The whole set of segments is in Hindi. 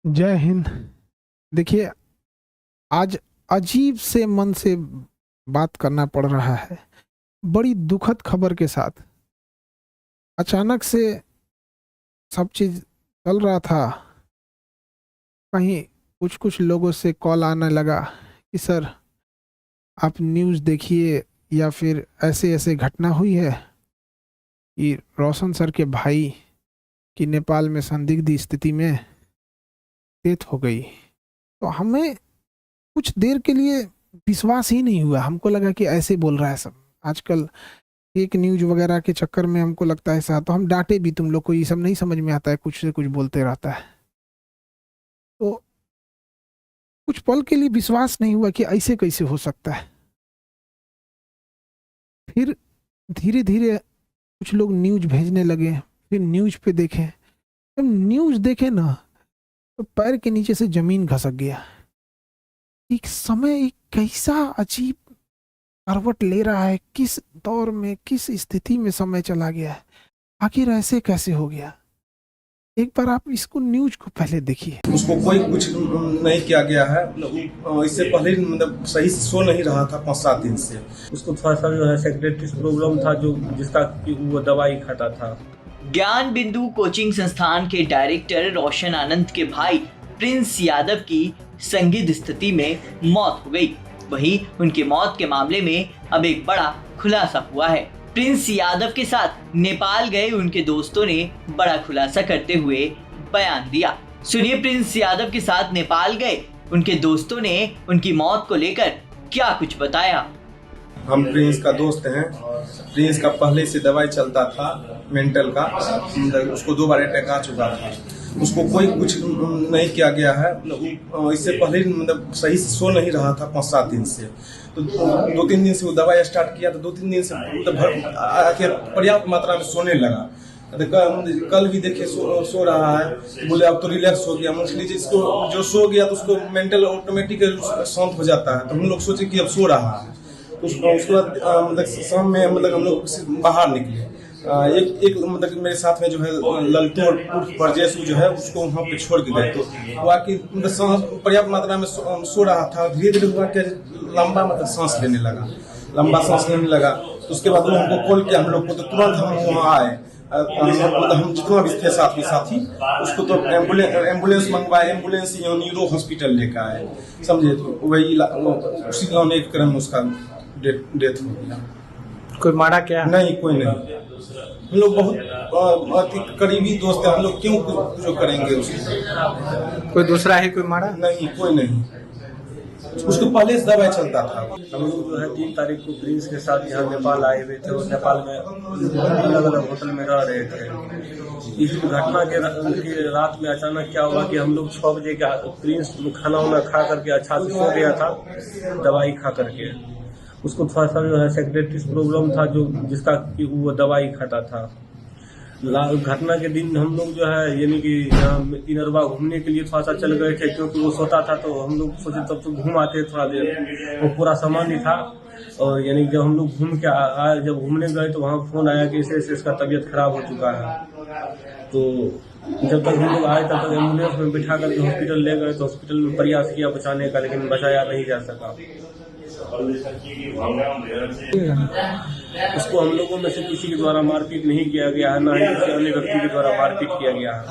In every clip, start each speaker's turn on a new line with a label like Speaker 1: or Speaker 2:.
Speaker 1: जय हिंद। देखिए, आज अजीब से मन से बात करना पड़ रहा है। बड़ी दुखद खबर के साथ अचानक से सब चीज़ चल रहा था। कहीं कुछ कुछ लोगों से कॉल आने लगा कि सर आप न्यूज़ देखिए, या फिर ऐसे ऐसे घटना हुई है कि रोशन सर के भाई की नेपाल में संदिग्ध स्थिति में डेथ हो गई। तो हमें कुछ देर के लिए विश्वास ही नहीं हुआ। हमको लगा कि ऐसे बोल रहा है सब। आजकल फेक न्यूज वगैरह के चक्कर में हमको लगता है ऐसा, तो हम डांटे भी, तुम लोग को ये सब नहीं समझ में आता है, कुछ से कुछ बोलते रहता है। तो कुछ पल के लिए विश्वास नहीं हुआ कि ऐसे कैसे हो सकता है। फिर धीरे धीरे कुछ लोग न्यूज भेजने लगे, फिर न्यूज पे देखें। जब न्यूज देखे ना, तो पैर के नीचे से जमीन खसक गया। एक समय एक कैसा अजीब करवट ले रहा है, किस दौर में, किस स्थिति में समय चला गया है। आखिर ऐसे कैसे हो गया? एक बार आप इसको न्यूज को पहले देखिए।
Speaker 2: उसको कोई कुछ नहीं किया गया है। इससे पहले मतलब सही से सो नहीं रहा था 5-7 दिन से।
Speaker 3: उसको थोड़ा सा जो है सेक्रेटरी प्रॉब्लम था, जो जिसका कि वो दवाई खाता था।
Speaker 4: ज्ञान बिंदु कोचिंग संस्थान के डायरेक्टर रोशन आनंद के भाई प्रिंस यादव की संदिग्ध स्थिति में मौत हो गई। वहीं उनकी मौत के मामले में अब एक बड़ा खुलासा हुआ है। प्रिंस यादव के साथ नेपाल गए उनके दोस्तों ने बड़ा खुलासा करते हुए बयान दिया। सुनिए, प्रिंस यादव के साथ नेपाल गए उनके दोस्तों ने उनकी मौत को लेकर क्या कुछ बताया।
Speaker 2: हम प्रिंस का दोस्त हैं। प्रिंस का पहले से दवाई चलता था मेंटल का, उसको 2 बार अटैक आ चुका था। उसको कोई कुछ नहीं किया गया है। इससे पहले मतलब सही से सो नहीं रहा था 5-7 दिन से। तो 2-3 दिन से वो दवाई स्टार्ट किया, तो 2-3 दिन से मतलब पर्याप्त मात्रा में सोने लगा। कल भी देखे सो रहा है, तो बोले अब तो रिलैक्स हो गया। मुझे इसको जो सो गया तो उसको मेंटल ऑटोमेटिक शांत हो जाता है। तो हम लोग सोचे कि अब सो रहा है। तो उसके बाद मतलब शाम में मतलब हम लोग बाहर निकले। एक मतलब मेरे साथ में जो है ललटू और परजेश जो है उसको वहाँ पे छोड़ के गए। तो वो आके मतलब पर्याप्त मात्रा में सो रहा था। धीरे धीरे हुआ कि लंबा मतलब सांस लेने लगा, लंबा सांस लेने लगा। तो उसके बाद वो हमको कॉल किया हम लोग को, तो तुरंत हम वहाँ आए। हम जितना भी थे साथी उसको तो एम्बुलेंस मंगवाए। एम्बुलेंस न्यूरो हॉस्पिटल लेकर आए, समझे। तो वही उसी एक क्रम में उसका डेथ हो गया।
Speaker 3: कोई मारा क्या?
Speaker 2: नहीं, कोई नहीं। हम लोग बहुत करीबी दोस्त हैं। हम लोग क्यों कुछ करेंगे उसको?
Speaker 3: कोई दूसरा है कोई मारा?
Speaker 2: नहीं, कोई नहीं। उसको पहले से दवाई चलता था।
Speaker 3: हम लोग जो है 3 तारीख को प्रिंस के साथ यहाँ नेपाल आए हुए थे और नेपाल में अलग अलग होटल में रह रहे थे। इस घटना के रात में अचानक क्या हुआ कि हम लोग 6 बजे का प्रिंस खाना वाना खा करके अच्छा से सो गया था, दवाई खा करके। उसको थोड़ा सा जो है सेक्रेटरी प्रॉब्लम था, जो जिसका कि वो दवाई खाता था। घटना के दिन हम लोग जो है यानी कि इनरवा घूमने के लिए थोड़ा सा चल गए थे, क्योंकि वो सोता था। तो हम लोग सोचे तब तो घूम आते थोड़ा देर। वो पूरा सामान ही था। और यानी जब हम लोग घूम के आए, जब घूमने गए तो वहाँ फोन आया कि ऐसे इसका तबीयत खराब हो चुका है। तो जब तक हम लोग आए तब तक एम्बुलेंस में बिठा करके हॉस्पिटल ले गए। तो हॉस्पिटल में प्रयास किया बचाने का, लेकिन बचाया नहीं जा सका। उसको हम लोगों में से किसी के द्वारा मारपीट नहीं किया गया है, ना ही किसी अन्य व्यक्ति के द्वारा मारपीट किया गया है।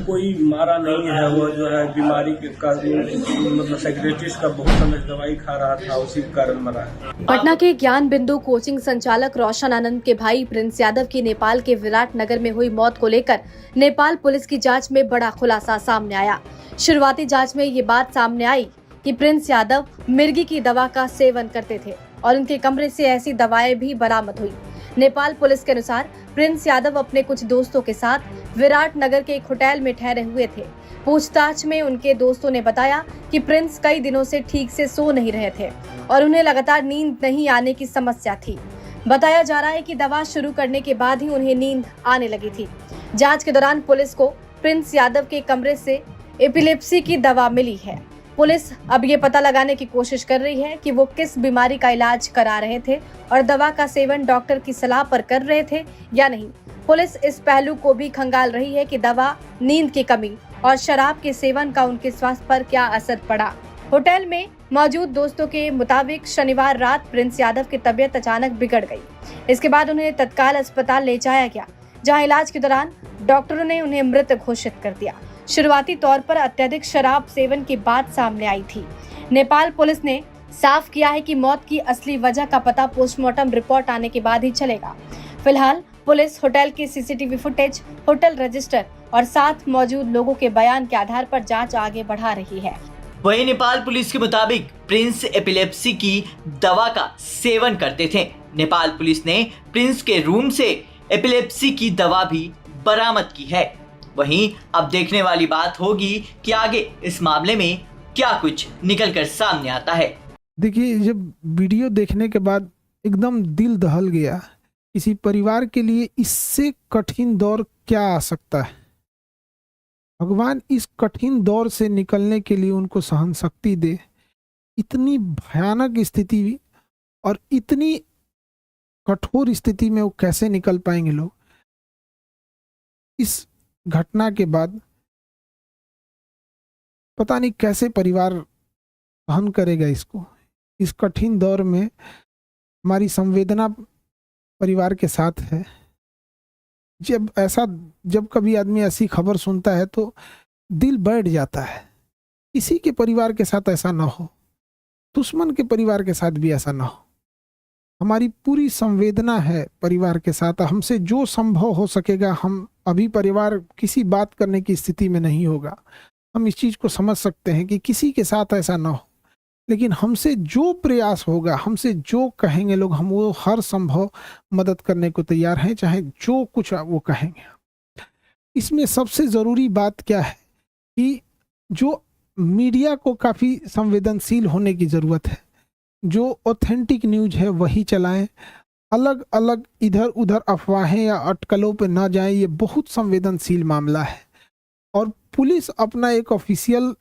Speaker 3: कोई मारा नहीं है। वो जो है बीमारी के मतलब सेक्रेटरी का बहुत समय दवाई खा रहा था, उसी के कारण मरा है।
Speaker 5: पटना के ज्ञान बिंदु कोचिंग संचालक रोशन आनंद के भाई प्रिंस यादव की नेपाल के विराट नगर में हुई मौत को लेकर नेपाल पुलिस की जांच में बड़ा खुलासा सामने आया। शुरुआती जांच में ये बात सामने आई कि प्रिंस यादव मिर्गी की दवा का सेवन करते थे और उनके कमरे से ऐसी दवाएं भी बरामद हुई। नेपाल पुलिस के अनुसार प्रिंस यादव अपने कुछ दोस्तों के साथ विराट नगर के एक होटल में ठहरे हुए थे। पूछताछ में उनके दोस्तों ने बताया कि प्रिंस कई दिनों से ठीक से सो नहीं रहे थे और उन्हें लगातार नींद नहीं आने की समस्या थी। बताया जा रहा है कि दवा शुरू करने के बाद ही उन्हें नींद आने लगी थी। जांच के दौरान पुलिस को प्रिंस यादव के कमरे से एपिलेप्सी की दवा मिली है। पुलिस अब ये पता लगाने की कोशिश कर रही है कि वो किस बीमारी का इलाज करा रहे थे और दवा का सेवन डॉक्टर की सलाह पर कर रहे थे या नहीं। पुलिस इस पहलू को भी खंगाल रही है कि दवा, नींद की कमी और शराब के सेवन का उनके स्वास्थ्य पर क्या असर पड़ा। होटल में मौजूद दोस्तों के मुताबिक शनिवार रात प्रिंस यादव की तबीयत अचानक बिगड़ गई। इसके बाद उन्हें तत्काल अस्पताल ले जाया गया, जहां इलाज के दौरान डॉक्टरों ने उन्हें मृत घोषित कर दिया। शुरुआती तौर पर अत्यधिक शराब सेवन की बात सामने आई थी। नेपाल पुलिस ने साफ किया है कि मौत की असली वजह का पता पोस्टमार्टम रिपोर्ट आने के बाद ही चलेगा। फिलहाल पुलिस होटल के सीसीटीवी फुटेज, होटल रजिस्टर और साथ मौजूद लोगों के बयान के आधार पर जांच आगे बढ़ा रही है।
Speaker 4: वहीं नेपाल पुलिस के मुताबिक प्रिंस एपिलेप्सी की दवा का सेवन करते थे। नेपाल पुलिस ने प्रिंस के रूम से एपिलेप्सी की दवा भी बरामद की है। वहीं अब देखने वाली बात होगी कि आगे इस मामले में क्या कुछ निकल कर सामने आता है।
Speaker 1: देखिए, जब वीडियो देखने के बाद एकदम दिल दहल गया। किसी परिवार के लिए इससे कठिन दौर क्या आ सकता है। भगवान इस कठिन दौर से निकलने के लिए उनको सहन शक्ति दे। इतनी भयानक स्थिति और इतनी कठोर स्थिति में वो कैसे निकल पाएंगे लोग। इस घटना के बाद पता नहीं कैसे परिवार सहन करेगा इसको। इस कठिन दौर में हमारी संवेदना परिवार के साथ है। जब कभी आदमी ऐसी खबर सुनता है तो दिल बैठ जाता है। किसी के परिवार के साथ ऐसा ना हो, दुश्मन के परिवार के साथ भी ऐसा ना हो। हमारी पूरी संवेदना है परिवार के साथ। हमसे जो संभव हो सकेगा, हम अभी परिवार किसी बात करने की स्थिति में नहीं होगा। हम इस चीज़ को समझ सकते हैं कि किसी के साथ ऐसा ना हो, लेकिन हमसे जो प्रयास होगा, हमसे जो कहेंगे लोग, हम वो हर संभव मदद करने को तैयार हैं, चाहे जो कुछ वो कहेंगे। इसमें सबसे ज़रूरी बात क्या है कि जो मीडिया को काफ़ी संवेदनशील होने की ज़रूरत है। जो ऑथेंटिक न्यूज़ है वही चलाएं। अलग अलग इधर उधर अफवाहें या अटकलों पे ना जाएं। ये बहुत संवेदनशील मामला है और पुलिस अपना एक ऑफिशियल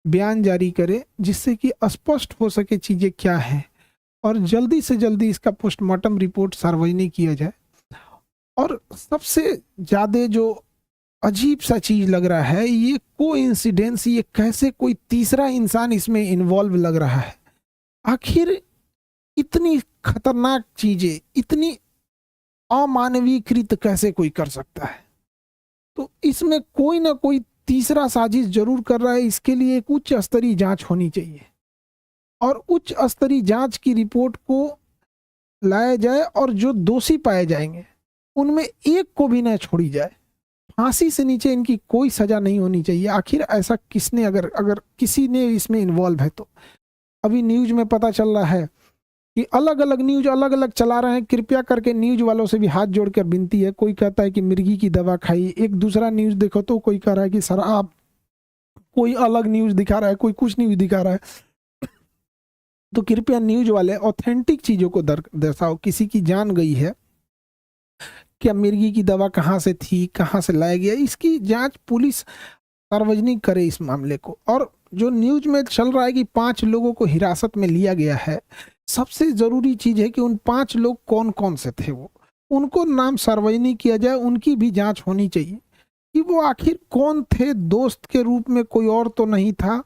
Speaker 1: बयान जारी करे जिससे कि स्पष्ट हो सके चीज़ें क्या हैं और जल्दी से जल्दी इसका पोस्टमार्टम रिपोर्ट सार्वजनिक किया जाए। और सबसे ज़्यादा जो अजीब सा चीज़ लग रहा है, ये कोइंसिडेंस, ये कैसे कोई तीसरा इंसान इसमें इन्वॉल्व लग रहा है। आखिर इतनी खतरनाक चीज़ें, इतनी अमानवीकृत कैसे कोई कर सकता है। तो इसमें कोई ना कोई तीसरा साजिश जरूर कर रहा है। इसके लिए एक उच्च स्तरीय जांच होनी चाहिए और उच्च स्तरीय जांच की रिपोर्ट को लाया जाए और जो दोषी पाए जाएंगे उनमें एक को भी न छोड़ी जाए। फांसी से नीचे इनकी कोई सजा नहीं होनी चाहिए। आखिर ऐसा किसने, अगर किसी ने इसमें इन्वॉल्व है तो। अभी न्यूज में पता चल रहा है कि अलग अलग न्यूज अलग अलग चला रहे हैं। कृपया करके न्यूज वालों से भी हाथ जोड़कर विनती है। कोई कहता है कि मिर्गी की दवा खाई, एक दूसरा न्यूज देखो तो कोई कह रहा है कि शराब, कोई अलग न्यूज दिखा रहा है, कोई कुछ न्यूज दिखा रहा है। तो कृपया न्यूज वाले ऑथेंटिक चीजों को दर्शाओ। किसी की जान गई है, क्या मिर्गी की दवा कहाँ से थी, कहाँ से लाया गया, इसकी जांच पुलिस सार्वजनिक करे इस मामले को। और जो न्यूज में चल रहा है कि 5 लोगों को हिरासत में लिया गया है, सबसे जरूरी चीज है कि उन 5 लोग कौन कौन से थे, वो उनको नाम सार्वजनिक किया जाए। उनकी भी जांच होनी चाहिए कि वो आखिर कौन थे। दोस्त के रूप में कोई और तो नहीं था।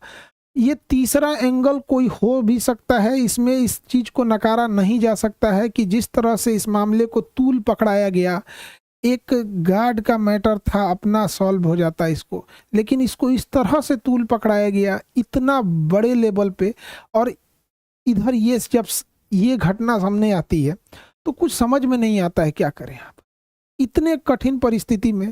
Speaker 1: ये तीसरा एंगल कोई हो भी सकता है इसमें। इस चीज को नकारा नहीं जा सकता है कि जिस तरह से इस मामले को तूल पकड़ाया गया, एक गार्ड का मैटर था, अपना सॉल्व हो जाता इसको, लेकिन इसको इस तरह से तूल पकड़ाया गया इतना बड़े लेवल पे। और इधर ये जब ये घटना सामने आती है तो कुछ समझ में नहीं आता है क्या करें आप। इतने कठिन परिस्थिति में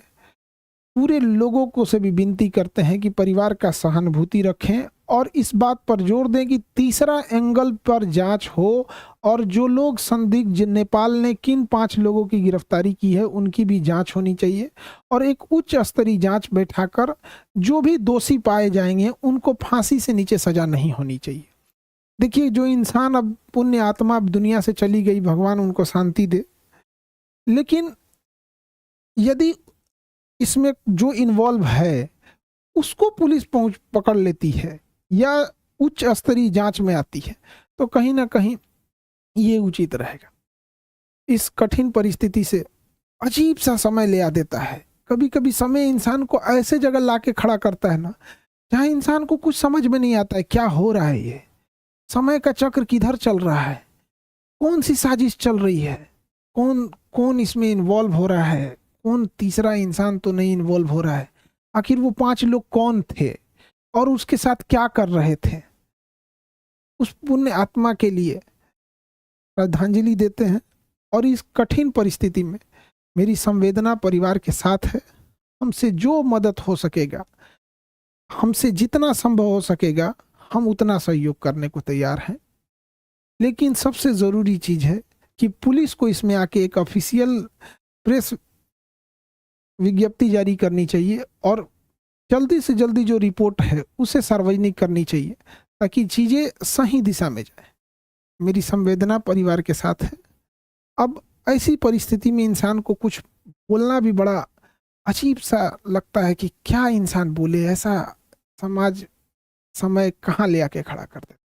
Speaker 1: पूरे लोगों को से भी विनती करते हैं कि परिवार का सहानुभूति रखें और इस बात पर जोर दें कि तीसरा एंगल पर जांच हो और जो लोग संदिग्ध, नेपाल ने किन 5 लोगों की गिरफ्तारी की है उनकी भी जांच होनी चाहिए और एक उच्च स्तरीय जांच बैठाकर जो भी दोषी पाए जाएंगे उनको फांसी से नीचे सजा नहीं होनी चाहिए। देखिए, जो इंसान अब पुण्य आत्मा अब दुनिया से चली गई, भगवान उनको शांति दे, लेकिन यदि इसमें जो इन्वॉल्व है उसको पुलिस पकड़ लेती है या उच्च स्तरीय जांच में आती है तो कहीं ना कहीं ये उचित रहेगा। इस कठिन परिस्थिति से अजीब सा समय ले आ देता है। कभी कभी समय इंसान को ऐसे जगह ला के खड़ा करता है ना, जहाँ इंसान को कुछ समझ में नहीं आता है क्या हो रहा है, ये समय का चक्र किधर चल रहा है, कौन सी साजिश चल रही है, कौन कौन इसमें इन्वॉल्व हो रहा है, कौन तीसरा इंसान तो नहीं इन्वॉल्व हो रहा है, आखिर वो 5 लोग कौन थे और उसके साथ क्या कर रहे थे। उस पुण्य आत्मा के लिए श्रद्धांजलि देते हैं। और इस कठिन परिस्थिति में मेरी संवेदना परिवार के साथ है। हमसे जो मदद हो सकेगा, हमसे जितना संभव हो सकेगा, हम उतना सहयोग करने को तैयार हैं। लेकिन सबसे ज़रूरी चीज़ है कि पुलिस को इसमें आके एक ऑफिशियल प्रेस विज्ञप्ति जारी करनी चाहिए और जल्दी से जल्दी जो रिपोर्ट है उसे सार्वजनिक करनी चाहिए, ताकि चीज़ें सही दिशा में जाए। मेरी संवेदना परिवार के साथ है। अब ऐसी परिस्थिति में इंसान को कुछ बोलना भी बड़ा अजीब सा लगता है कि क्या इंसान बोले, ऐसा समाज समय कहाँ ले आके खड़ा कर देता है।